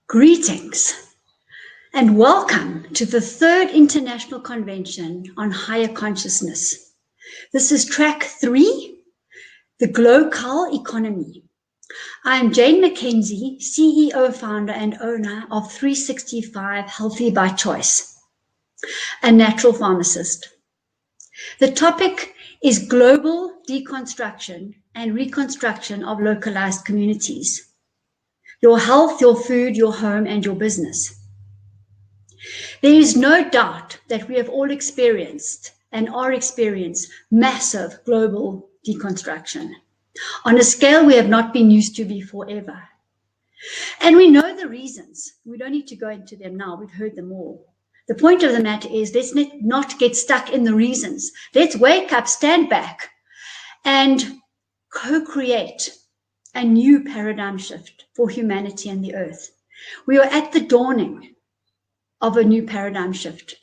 Greetings and welcome to the third International Convention on Higher Consciousness. This is track 3, the GLO economy. I am Jane Mackenzie, CEO, founder and owner of 365 Healthy by Choice, a natural pharmacist. The topic is global deconstruction and reconstruction of localized communities. Your health, your food, your home, and your business. There is no doubt that we have all experienced and are experiencing massive global deconstruction on a scale we have not been used to before ever. And we know the reasons. We don't need to go into them now. We've heard them all. The point of the matter is, let's not get stuck in the reasons. Let's wake up, stand back, and co-create a new paradigm shift for humanity and the earth. We are at the dawning of a new paradigm shift.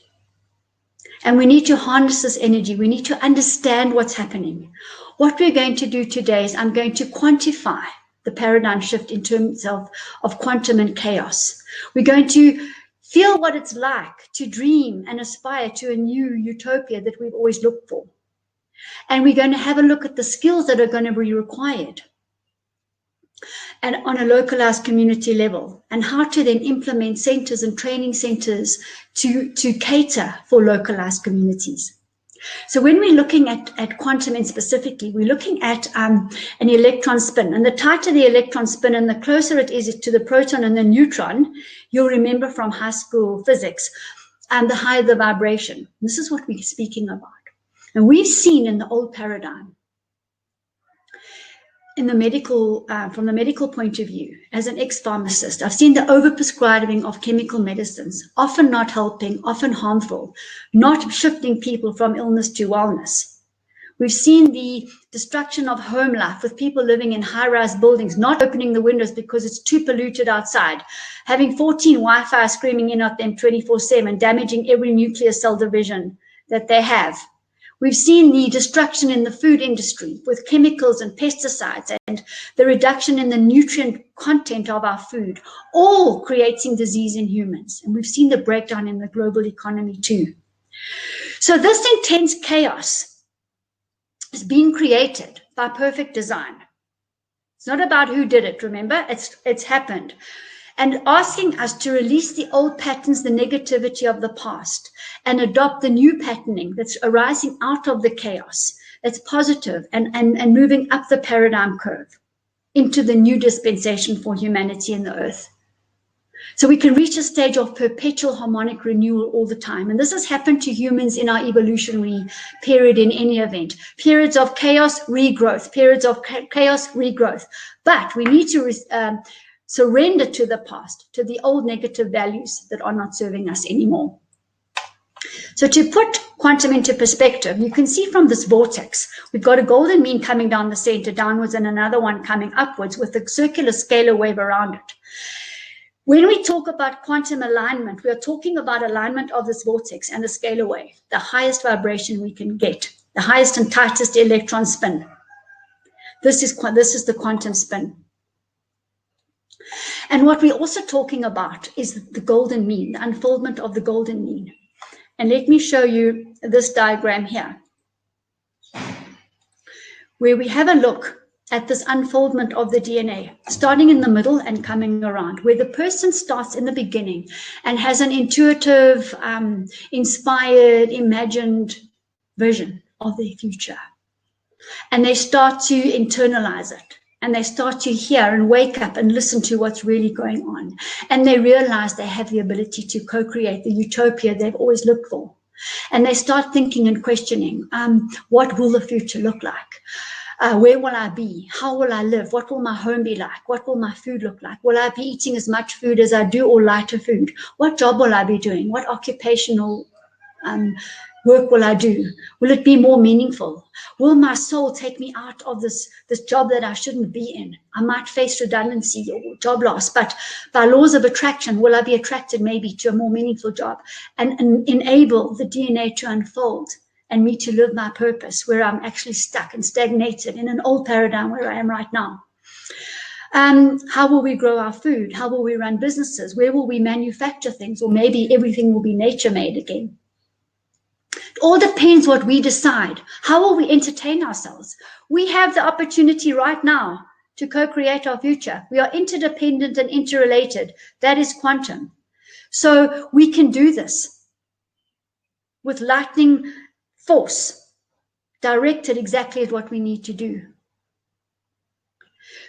And we need to harness this energy. We need to understand what's happening. What we're going to do today is I'm going to quantify the paradigm shift in terms of quantum and chaos. We're going to feel what it's like to dream and aspire to a new utopia that we've always looked for. And we're going to have a look at the skills that are going to be required and on a localized community level, and how to then implement centers and training centers to cater for localized communities. So when we're looking at quantum and specifically, we're looking at an electron spin, and the tighter the electron spin and the closer it is to the proton and the neutron, you'll remember from high school physics, and the higher the vibration. This is what we're speaking about. And we've seen in the old paradigm, in the medical, from the medical point of view, as an ex-pharmacist, I've seen the overprescribing of chemical medicines, often not helping, often harmful, not shifting people from illness to wellness. We've seen the destruction of home life with people living in high-rise buildings, not opening the windows because it's too polluted outside, having 14 Wi-Fi screaming in at them 24/7, damaging every nuclear cell division that they have. We've seen the destruction in the food industry with chemicals and pesticides and the reduction in the nutrient content of our food, all creating disease in humans. And we've seen the breakdown in the global economy too. So this intense chaos is being created by perfect design. It's not about who did it, remember? It's happened. And asking us to release the old patterns, the negativity of the past, and adopt the new patterning that's arising out of the chaos, that's positive and moving up the paradigm curve into the new dispensation for humanity and the earth. So we can reach a stage of perpetual harmonic renewal all the time. And this has happened to humans in our evolutionary period in any event. Periods of chaos, regrowth, periods of chaos, regrowth. But we need to surrender to the past, to the old negative values that are not serving us anymore. So to put quantum into perspective, you can see from this vortex, we've got a golden mean coming down the center downwards and another one coming upwards with a circular scalar wave around it. When we talk about quantum alignment, we are talking about alignment of this vortex and the scalar wave, the highest vibration we can get, the highest and tightest electron spin. This is the quantum spin. And what we're also talking about is the golden mean, the unfoldment of the golden mean. And let me show you this diagram here, where we have a look at this unfoldment of the DNA, starting in the middle and coming around, where the person starts in the beginning and has an intuitive, inspired, imagined vision of their future. And they start to internalize it. And they start to hear and wake up and listen to what's really going on. And they realize they have the ability to co-create the utopia they've always looked for. And they start thinking and questioning, what will the future look like? Where will I be? How will I live? What will my home be like? What will my food look like? Will I be eating as much food as I do or lighter food? What job will I be doing? What occupational work will I do? Will it be more meaningful? Will my soul take me out of this job that I shouldn't be in? I might face redundancy or job loss, but by laws of attraction, will I be attracted maybe to a more meaningful job and enable the DNA to unfold and me to live my purpose where I'm actually stuck and stagnated in an old paradigm where I am right now? How will we grow our food? How will we run businesses? Where will we manufacture things? Or maybe everything will be nature made again. It all depends what we decide. How will we entertain ourselves? We have the opportunity right now to co-create our future. We are interdependent and interrelated. That is quantum. So we can do this with lightning force directed exactly at what we need to do.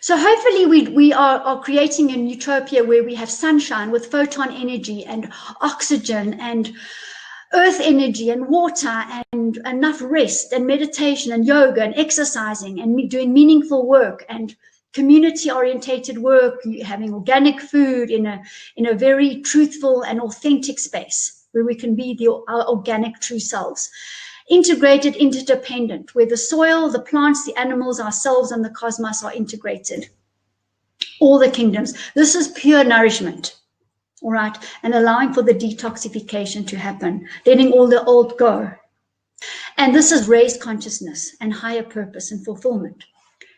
So hopefully we are creating a utopia where we have sunshine with photon energy and oxygen and earth energy and water and enough rest and meditation and yoga and exercising and doing meaningful work and community-orientated work, having organic food in a very truthful and authentic space where we can be our organic true selves. Integrated, interdependent, where the soil, the plants, the animals, ourselves, and the cosmos are integrated. All the kingdoms. This is pure nourishment, all right? And allowing for the detoxification to happen, letting all the old go. And this is raised consciousness and higher purpose and fulfillment.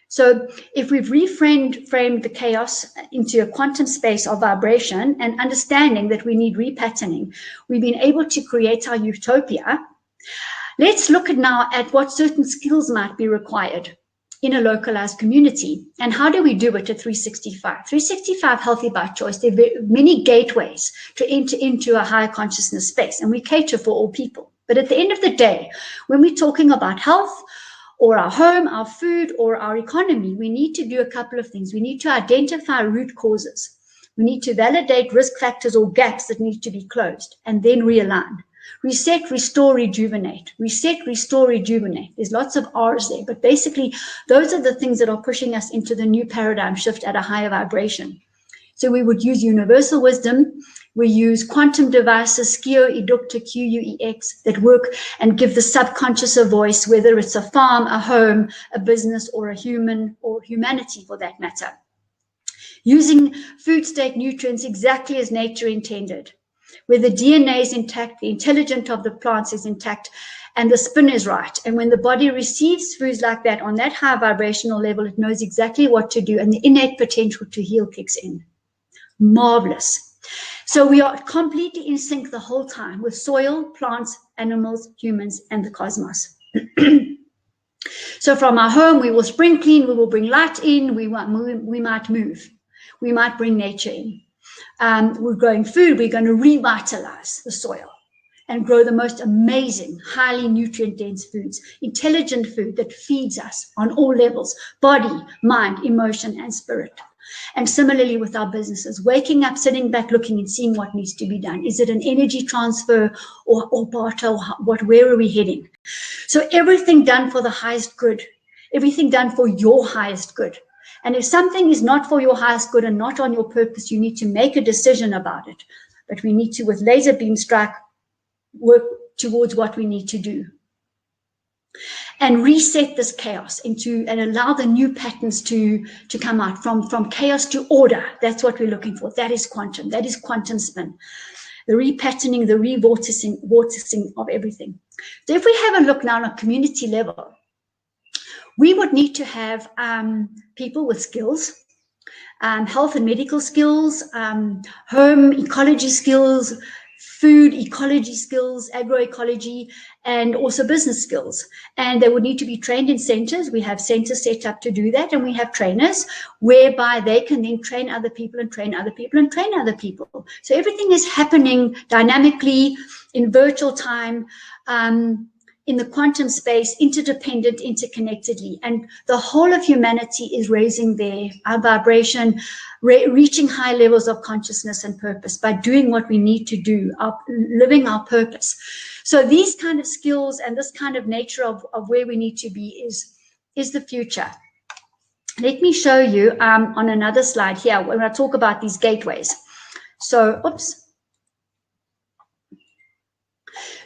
So if we've framed the chaos into a quantum space of vibration and understanding that we need repatterning, we've been able to create our utopia. Let's look now at what certain skills might be required in a localized community. And how do we do it at 365? 365 Healthy by Choice, there are many gateways to enter into a higher consciousness space, and we cater for all people. But at the end of the day, when we're talking about health or our home, our food, or our economy, we need to do a couple of things. We need to identify root causes. We need to validate risk factors or gaps that need to be closed, and then realign. Reset, restore, rejuvenate. Reset, restore, rejuvenate. There's lots of R's there, but basically those are the things that are pushing us into the new paradigm shift at a higher vibration. So we would use universal wisdom. We use quantum devices, SKIO, Edukta, QUEX, that work and give the subconscious a voice, whether it's a farm, a home, a business, or a human, or humanity for that matter. Using food state nutrients exactly as nature intended, where the DNA is intact, the intelligence of the plants is intact, and the spin is right. And when the body receives foods like that on that high vibrational level, it knows exactly what to do, and the innate potential to heal kicks in. Marvelous. So we are completely in sync the whole time with soil, plants, animals, humans, and the cosmos. So from our home, we will spring clean, we will bring light in, we might move, we might bring nature in. We're growing food, we're going to revitalize the soil and grow the most amazing, highly nutrient-dense foods, intelligent food that feeds us on all levels, body, mind, emotion, and spirit. And similarly with our businesses, waking up, sitting back, looking and seeing what needs to be done. Is it an energy transfer or barter, or where are we heading? So everything done for the highest good, everything done for your highest good. And if something is not for your highest good and not on your purpose, you need to make a decision about it. But we need to, with laser beam strike, work towards what we need to do. And reset this chaos and allow the new patterns to come out from chaos to order. That's what we're looking for. That is quantum. That is quantum spin. The repatterning, the revorticing of everything. So if we have a look now on a community level, we would need to have people with skills, health and medical skills, home ecology skills, food ecology skills, agroecology, and also business skills. And they would need to be trained in centers. We have centers set up to do that, and we have trainers whereby they can then train other people and train other people and train other people. So everything is happening dynamically in virtual time, in the quantum space, interdependent, interconnectedly. And the whole of humanity is raising our vibration, reaching high levels of consciousness and purpose by doing what we need to do, living our purpose. So these kind of skills and this kind of nature of where we need to be is the future. Let me show you on another slide here when I talk about these gateways. So, oops.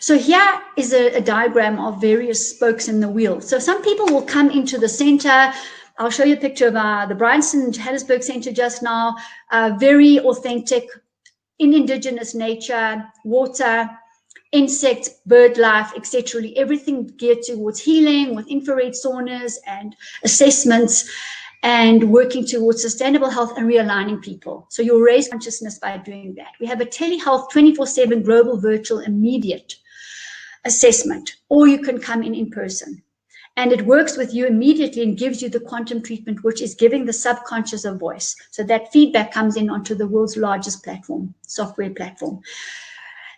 So here is a diagram of various spokes in the wheel. So some people will come into the center. I'll show you a picture of the Bryanston Johannesburg Center just now. Very authentic in indigenous nature, water, insect, bird life, etc. Everything geared towards healing with infrared saunas and assessments. and working towards sustainable health and realigning people. So you'll raise consciousness by doing that. We have a telehealth 24/7 global virtual immediate assessment, or you can come in person. And it works with you immediately and gives you the quantum treatment, which is giving the subconscious a voice. So that feedback comes in onto the world's largest platform, software platform.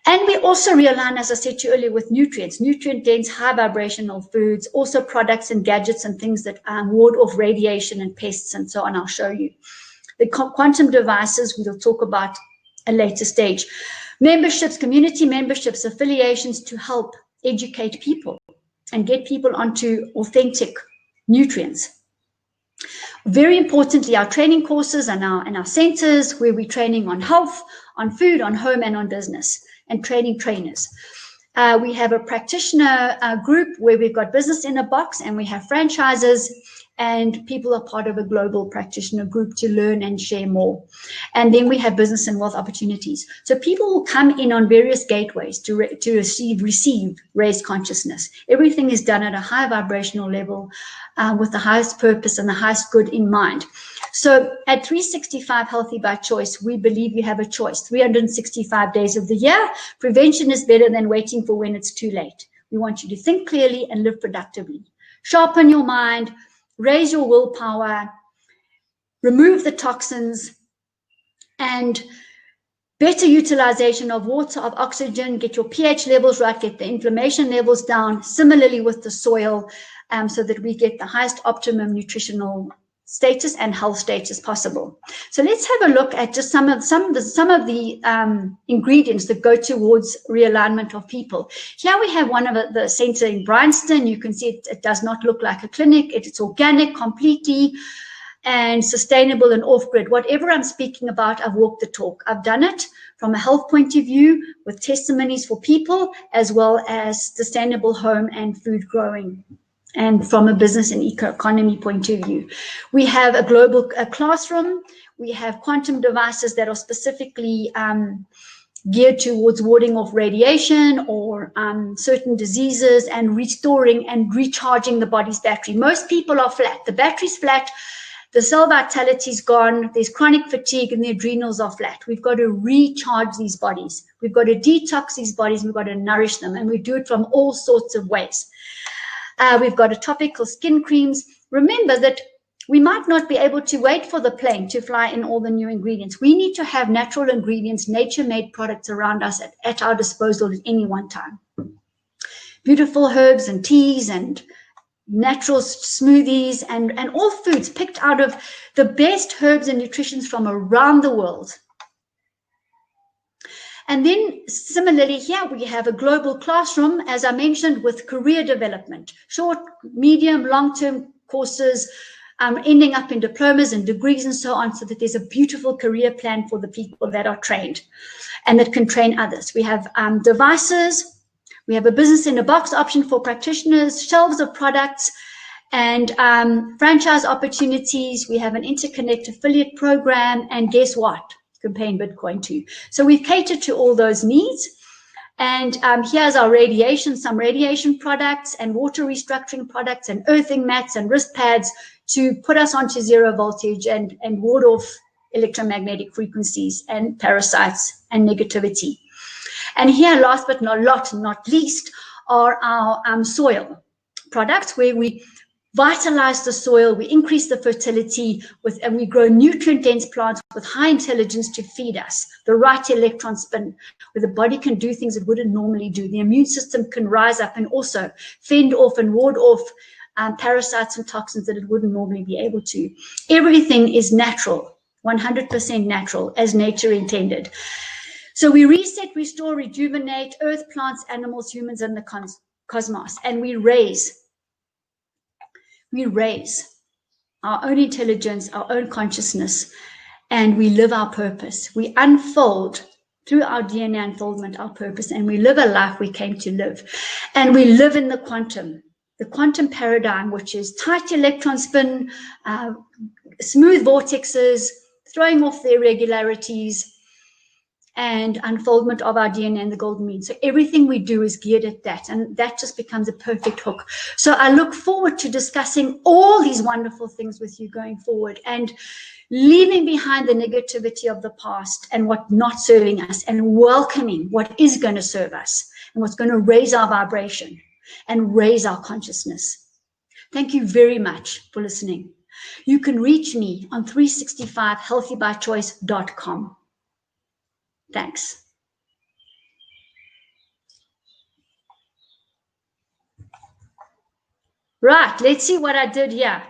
And we also realign, as I said to you earlier, with nutrients, nutrient-dense, high vibrational foods, also products and gadgets and things that ward off radiation and pests and so on. I'll show you. The quantum devices we'll talk about at a later stage. Memberships, community memberships, affiliations to help educate people and get people onto authentic nutrients. Very importantly, our training courses and our centers where we're training on health, on food, on home, and on business, and training trainers. We have a practitioner group where we've got business in a box, and we have franchises, and people are part of a global practitioner group to learn and share more. And then we have business and wealth opportunities. So people will come in on various gateways to receive raised consciousness. Everything is done at a high vibrational level with the highest purpose and the highest good in mind. So at 365 Healthy by Choice, we believe you have a choice. 365 days of the year. Prevention is better than waiting for when it's too late. We want you to think clearly and live productively. Sharpen your mind, raise your willpower, remove the toxins, and better utilization of water, of oxygen, get your pH levels right, get the inflammation levels down, similarly with the soil, so that we get the highest optimum nutritional status and health status possible. So let's have a look at just some of the ingredients that go towards realignment of people. Here we have one of the center in Bryanston. You can see it does not look like a clinic. It's organic completely and sustainable and off-grid. Whatever I'm speaking about, I've walked the talk. I've done it from a health point of view with testimonies for people, as well as sustainable home and food growing, and from a business and economy point of view. We have a global classroom. We have quantum devices that are specifically geared towards warding off radiation or certain diseases and restoring and recharging the body's battery. Most people are flat. The battery's flat. The cell vitality's gone. There's chronic fatigue and the adrenals are flat. We've got to recharge these bodies. We've got to detox these bodies. We've got to nourish them, and we do it from all sorts of ways. We've got a topical skin creams. Remember that we might not be able to wait for the plane to fly in all the new ingredients. We need to have natural ingredients, nature-made products around us at our disposal at any one time. Beautiful herbs and teas and natural smoothies and all foods picked out of the best herbs and nutritions from around the world. And then similarly here we have a global classroom, as I mentioned, with career development, short, medium, long-term courses, ending up in diplomas and degrees and so on, so that there's a beautiful career plan for the people that are trained and that can train others. We have devices, we have a business in a box option for practitioners, shelves of products, and franchise opportunities. We have an interconnect affiliate program, and guess what? Can pay in Bitcoin too. So we've catered to all those needs. And here's our radiation, some radiation products and water restructuring products and earthing mats and wrist pads to put us onto zero voltage and ward off electromagnetic frequencies and parasites and negativity. And here, last but not least, are our soil products, where we vitalize the soil, we increase the fertility and we grow nutrient-dense plants with high intelligence to feed us, the right electron spin, where the body can do things it wouldn't normally do. The immune system can rise up and also fend off and ward off parasites and toxins that it wouldn't normally be able to. Everything is natural, 100% natural, as nature intended. So we reset, restore, rejuvenate earth, plants, animals, humans, and the cosmos, and we raise our own intelligence, our own consciousness, and we live our purpose. We unfold through our DNA unfoldment, our purpose, and we live a life we came to live. And we live in the quantum paradigm, which is tight electron spin, smooth vortexes, throwing off the irregularities, and unfoldment of our DNA and the golden mean. So everything we do is geared at that, and that just becomes a perfect hook. So I look forward to discussing all these wonderful things with you going forward, and leaving behind the negativity of the past and what not serving us, and welcoming what is going to serve us and what's going to raise our vibration and raise our consciousness. Thank you very much for listening. You can reach me on 365healthybychoice.com. Thanks. Right, let's see what I did here.